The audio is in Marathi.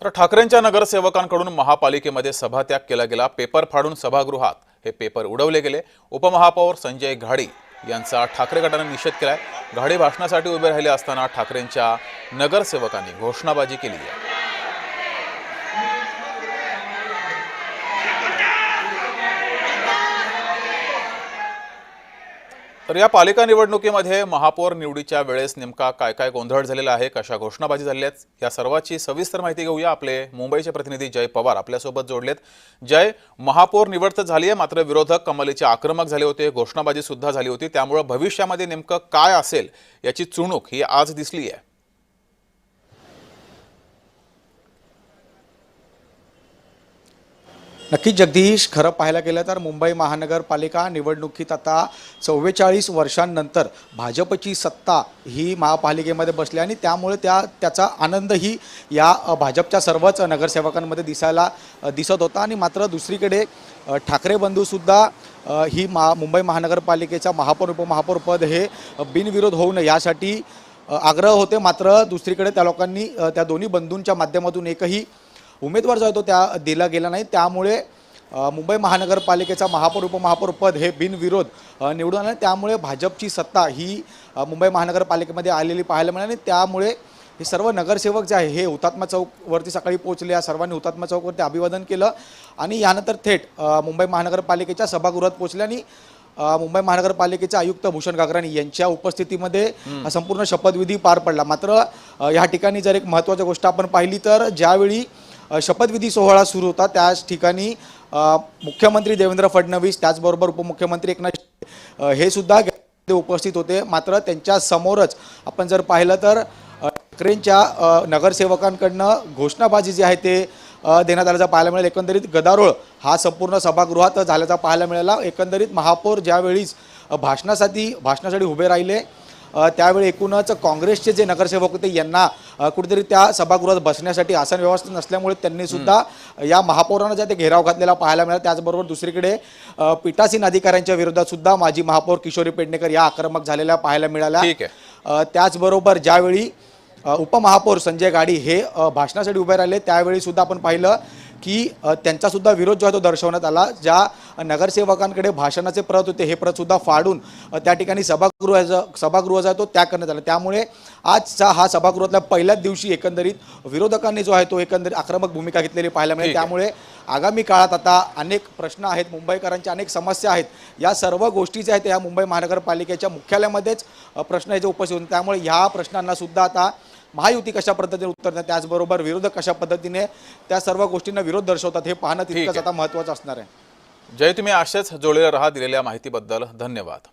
तर ठाकरेंच्या नगरसेवकांकडून महापालिकेमध्ये सभात्याग केला गेला। पेपर फाडून सभागृहात हे पेपर उडवले गेले। उपमहापौर संजय घाडी यांचा ठाकरे गटाने निषेध केलाय। घाडी भाषणासाठी उभे राहिले असताना ठाकरेंच्या नगरसेवकांनी घोषणाबाजी केली आहे। तर या पालिका निवडणुकीमध्ये महापौर निवडीच्या वेळेस नेमका काय गोंधळ झालेला आहे, कशा घोषणाबाजी झाल्या आहेत, या सर्वाची सविस्तर माहिती घेऊया। आपले मुंबईचे प्रतिनिधी जय पवार आपल्यासोबत जोडलेत। जय, महापौर निवड तर झाली आहे, मात्र विरोधक कमालीचे आक्रमक झाले होते, घोषणाबाजी सुद्धा झाली होती, त्यामुळे भविष्यामध्ये नेमकं काय असेल याची चुणूक ही आज दिसली आहे। नक्कीच जगदीश, खरं पाहायला गेलं तर मुंबई महानगरपालिका निवडणुकीत आता 44 वर्षांनंतर भाजपची सत्ता ही महापालिकेमध्ये बसली आणि त्यामुळे त्याचा आनंदही या भाजपच्या सर्वच नगरसेवकांमध्ये दिसत होता। आणि मात्र दुसरीकडे ठाकरे बंधूसुद्धा ही मुंबई महानगरपालिकेचा महापौर उपमहापौर पद हे बिनविरोध होऊ नये यासाठी आग्रह होते। मात्र दुसरीकडे त्या लोकांनी त्या दोन्ही बंधूंच्या माध्यमातून एकही उमेदवार जो आहे तो त्या दिला गेला नाही, त्यामुळे मुंबई महानगरपालिकेचा महापौर उपमहापौर पद हे बिनविरोध निवडून आले। त्यामुळे भाजपची सत्ता ही मुंबई महानगरपालिकेमध्ये आलेली पाहायला मिळाली। त्यामुळे हे सर्व नगरसेवक जे आहे हे हुतात्मा चौकवरती सकाळी पोहोचले। या सर्वांनी हुतात्मा चौकवरती अभिवादन केलं आणि यानंतर थेट मुंबई महानगरपालिकेच्या सभागृहात पोहोचले आणि मुंबई महानगरपालिकेचे आयुक्त भूषण गागराणी यांच्या उपस्थितीमध्ये संपूर्ण शपथविधी पार पडला। मात्र या ठिकाणी जर एक महत्त्वाची गोष्ट आपण पाहिली तर ज्यावेळी शपथविधी सोहळा सुरू होता त्याच ठिकाणी मुख्यमंत्री देवेंद्र फडणवीस त्याचबरोबर उपमुख्यमंत्री एकनाथ हे सुद्धा उपस्थित होते। मात्र त्यांच्या समोरच आपण जर पाहिलं तर ठाकरेंच्या नगरसेवकांकडनं घोषणाबाजी जी आहे ते देण्यात आल्याचा पाहायला मिळाला। एकंदरीत गदारोळ हा संपूर्ण सभागृहात झाल्याचा पाहायला मिळाला। एकंदरीत महापौर ज्यावेळीच भाषणासाठी उभे राहिले त्यावेळी एकूणच काँग्रेसचे जे नगरसेवक होते यांना कुठेतरी त्या सभागृहात बसण्यासाठी आसन व्यवस्था नसल्यामुळे त्यांनी सुद्धा या महापौरांना जे ते घेराव घातलेला पाहायला मिळाला। त्याचबरोबर दुसरीकडे पीठासीन अधिकाऱ्यांच्या विरोधात सुद्धा माजी महापौर किशोरी पेडणेकर या आक्रमक झालेल्या पाहायला मिळाल्या। त्याचबरोबर ज्यावेळी उपमहापौर संजय घाडी हे भाषणासाठी उभे राहिले त्यावेळी सुद्धा आपण पाहिलं की त्यांचा सुद्धा विरोध जो आहे तो दर्शवण्यात आला। ज्या नगरसेवकांकडे भाषणाचे प्रत होते हे प्रत सुद्धा फाडून त्या ठिकाणी सभागृह जो आहे तो त्याग करण्यात आला। त्यामुळे आजचा हा सभागृहातल्या पहिल्याच दिवशी एकंदरीत विरोधकांनी जो आहे तो एकंदरीत आक्रमक भूमिका घेतलेली पाहायला मिळेल। त्यामुळे आगामी काळात आता अनेक प्रश्न आहेत, मुंबईकरांच्या अनेक समस्या आहेत, या सर्व गोष्टी ज्या आहेत या मुंबई महानगरपालिकेच्या मुख्यालयामध्येच प्रश्न जे उपस्थित होते। त्यामुळे ह्या प्रश्नांना सुद्धा आता महायुती कशा पद्धतीने उत्तर देतात, त्याचबरोबर विरोधक कशा पद्धतीने त्या सर्व गोष्टींना विरोध दर्शवतात हे पाहणं तितकंच आता महत्त्वाचं असणार आहे। जय, तुम्ही असेच जोडलेले राहा। दिलेल्या माहितीबद्दल धन्यवाद।